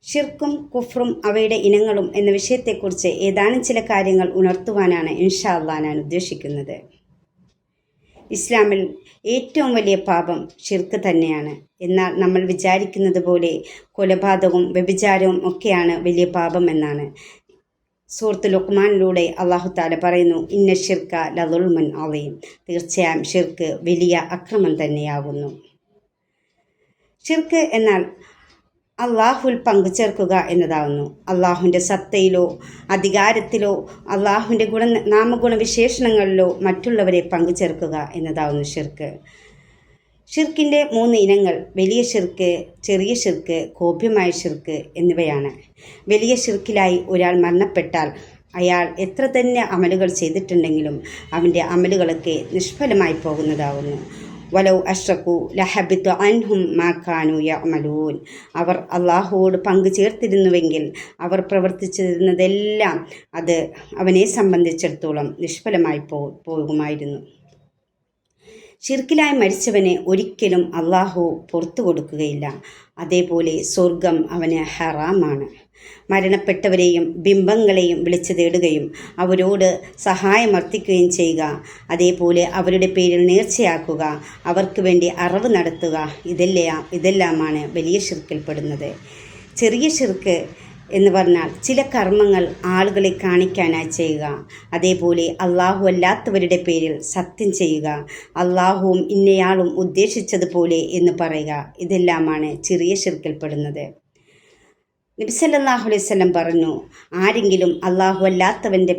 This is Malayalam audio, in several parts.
ഷിർക്കും കുഫ്റും അവയുടെ ഇനങ്ങളും എന്ന വിഷയത്തെക്കുറിച്ച് ഏതാനും ചില കാര്യങ്ങൾ ഉണർത്തുവാനാണ് ഇൻഷാ അല്ലാഹ് ഞാൻ ഉദ്ദേശിക്കുന്നത്. ഇസ്ലാമിൽ ഏറ്റവും വലിയ പാപം ഷിർക്ക് തന്നെയാണ്. എന്നാൽ നമ്മൾ വിചാരിക്കുന്നത് പോലെ കൊലപാതകവും വ്യഭിചാരവും ഒക്കെയാണ് വലിയ പാപം എന്നാണ്. സൂറത്ത് ലുഖ്മാനിലൂടെ അല്ലാഹു തആല പറയുന്നു, ഇന്ന ഷിർക ലദുൽമുൻ അളീം, തീർച്ചയായും ഷിർക്ക് വലിയ അക്രമം തന്നെയാകുന്നു. ഷിർക്ക് എന്നാൽ അള്ളാഹുവിൽ പങ്കുചേർക്കുക എന്നതാവുന്നു. അള്ളാഹുവിൻ്റെ സത്തയിലോ അധികാരത്തിലോ അള്ളാഹുവിൻ്റെ നാമഗുണവിശേഷണങ്ങളിലോ മറ്റുള്ളവരെ പങ്കുചേർക്കുക എന്നതാവുന്നു ഷിർക്ക്. ഷിർക്കിൻ്റെ 3 ഇനങ്ങൾ വലിയ ഷിർക്ക്, ചെറിയ ഷിർക്ക്, ഗോപ്യമായ ഷിർക്ക് എന്നിവയാണ്. വലിയ ഷിർക്കിലായി ഒരാൾ മരണപ്പെട്ടാൽ അയാൾ എത്ര തന്നെ അമലുകൾ ചെയ്തിട്ടുണ്ടെങ്കിലും അവൻ്റെ അമലുകളൊക്കെ നിഷ്ഫലമായി പോകുന്നതാവുന്നു. വലൗ അഷ്റകൂ ലഹബിത അൻഹും മാ കാനൂ യഅമലൂൻ, അവർ അള്ളാഹുവോട് പങ്കു ചേർത്തിരുന്നുവെങ്കിൽ അവർ പ്രവർത്തിച്ചിരുന്നതെല്ലാം അത് അവനെ സംബന്ധിച്ചിടത്തോളം നിഷ്ഫലമായി പോകുമായിരുന്നു. ഷിർക്കിലായി മരിച്ചവനെ ഒരിക്കലും അള്ളാഹു പുറത്തു കൊടുക്കുകയില്ല. അതേപോലെ സ്വർഗം അവന് ഹറാമാണ്. മരണപ്പെട്ടവരെയും ബിംബങ്ങളെയും വിളിച്ചു തേടുകയും അവരോട് സഹായമർത്ഥിക്കുകയും ചെയ്യുക, അതേപോലെ അവരുടെ പേരിൽ നേർച്ചയാക്കുക, അവർക്ക് വേണ്ടി അറവ് നടത്തുക, ഇതെല്ലാമാണ് വലിയ ഷിർക്കിൽപ്പെടുന്നത്. ചെറിയ ഷിർക്ക് എന്ന് പറഞ്ഞാൽ ചില കർമ്മങ്ങൾ ആളുകളെ കാണിക്കാനായി ചെയ്യുക, അതേപോലെ അള്ളാഹു അല്ലാത്തവരുടെ പേരിൽ സത്യം ചെയ്യുക, അള്ളാഹുവും ഇന്നയാളും ഉദ്ദേശിച്ചതുപോലെ എന്ന് പറയുക, ഇതെല്ലാമാണ് ചെറിയ ഷിർക്കിൽപ്പെടുന്നത്. നബി സല്ലല്ലാഹു അലൈഹി വസല്ലം പറഞ്ഞു, ആരെങ്കിലും അള്ളാഹു അല്ലാത്തവരുടെ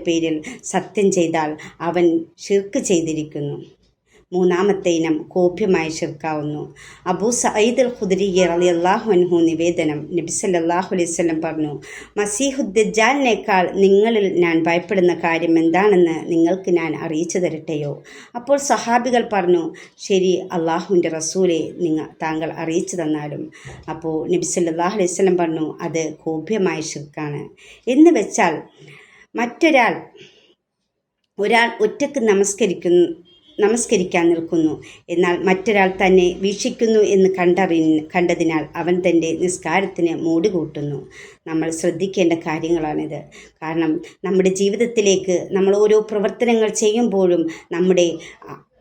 പേരിൽ സത്യം ചെയ്താൽ അവൻ ഷിർക്ക് ചെയ്തിരിക്കുന്നു. 3-ാമത്തെ ഇനം ഗോപ്യമായ ഷിർക്കാവുന്നു. അബൂ സഈദ് അൽ ഖുദരി റളിയല്ലാഹു അൻഹു നിവേദനം, നബി സല്ലല്ലാഹു അലൈഹി വസല്ലം പറഞ്ഞു, മസീഹുദ് ദജ്ജാലിനേക്കാൾ നിങ്ങളിൽ ഞാൻ ഭയപ്പെടുന്ന കാര്യം എന്താണെന്ന് നിങ്ങൾക്ക് ഞാൻ അറിയിച്ചു തരട്ടെയോ? അപ്പോൾ സഹാബികൾ പറഞ്ഞു, ശരി അള്ളാഹുവിൻ്റെ റസൂലെ, താങ്കൾ അറിയിച്ചു തന്നാലും. അപ്പോൾ നബി സല്ലല്ലാഹു അലൈഹി വസല്ലം പറഞ്ഞു, അത് ഗോപ്യമായ ഷിർക്കാണ്. എന്ന് വെച്ചാൽ ഒരാൾ ഒറ്റക്ക് നമസ്കരിക്കാൻ നിൽക്കുന്നു, എന്നാൽ മറ്റൊരാൾ തന്നെ വീക്ഷിക്കുന്നു എന്ന് കണ്ടതിനാൽ അവൻ തൻ്റെ നിസ്കാരത്തിന് മൂടി കൂട്ടുന്നു. നമ്മൾ ശ്രദ്ധിക്കേണ്ട കാര്യങ്ങളാണിത്. കാരണം നമ്മുടെ ജീവിതത്തിലേക്ക് നമ്മൾ ഓരോ പ്രവർത്തനങ്ങൾ ചെയ്യുമ്പോഴും നമ്മുടെ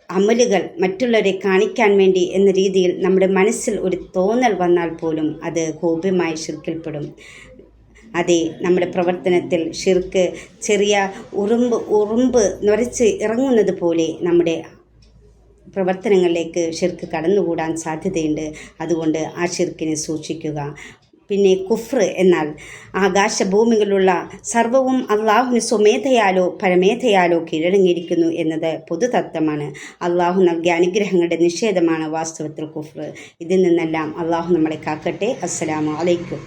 അമലുകൾ മറ്റുള്ളവരെ കാണിക്കാൻ വേണ്ടി എന്ന രീതിയിൽ നമ്മുടെ മനസ്സിൽ ഒരു തോന്നൽ വന്നാൽ പോലും അത് ഗോപ്യമായ ഷിർക്കിൽപ്പെടും. അതെ, നമ്മുടെ പ്രവർത്തനത്തിൽ ഷിർക്ക് ചെറിയ ഉറുമ്പ് നുരച്ച് ഇറങ്ങുന്നത് പോലെ നമ്മുടെ പ്രവർത്തനങ്ങളിലേക്ക് ഷിർക്ക് കടന്നുകൂടാൻ സാധ്യതയുണ്ട്. അതുകൊണ്ട് ആ ഷിർക്കിനെ സൂക്ഷിക്കുക. പിന്നെ കുഫ്ർ എന്നാൽ ആകാശഭൂമികളിലുള്ള സർവവും അള്ളാഹുവിന് സ്വമേധയാലോ പരമേധയാലോ കീഴടങ്ങിയിരിക്കുന്നു എന്നത് പൊതുതത്വമാണ്. അള്ളാഹു നൽകിയ അനുഗ്രഹങ്ങളുടെ നിഷേധമാണ് വാസ്തവത്തിൽ കുഫ്ർ. ഇതിൽ നിന്നെല്ലാം അള്ളാഹു നമ്മളെ കാക്കട്ടെ. അസ്സലാമു അലൈക്കും.